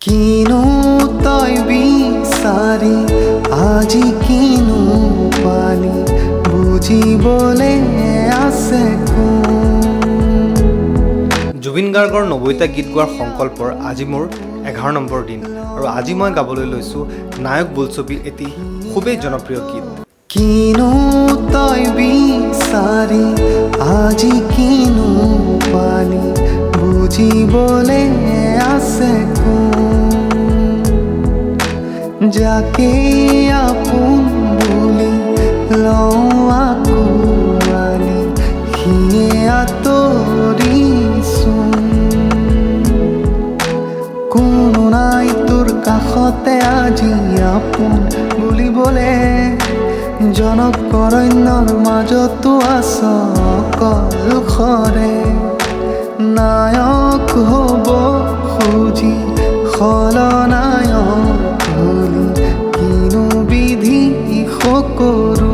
কিনো তই বিচাৰি আজি কিনো পালি বুজিবলে আছে জুবিন গাৰ্গৰ ৯০টা গীত গোৱাৰ সংকল্পৰ আজি মোৰ ১১ নম্বৰ দিন আৰু আজি মই গাবলৈ লৈছোঁ নায়ক বোলছবিৰ এটি খুবেই জনপ্ৰিয় গীত। কিনো তই বিচাৰি আজি কিনো পালি বুজিবলে আছে যাকে আপোন বুলি লওঁ আকোৱালি সিয়ে আঁতৰিচোন কোনো নাই তোৰ কাষতে আজি আপোন বুলিবলে জনক অৰণ্যৰ মাজতো আছ কলুষৰে নায়ক হ'ব খুজি খলনায়ক বুলি কিনো বিধি সকৰো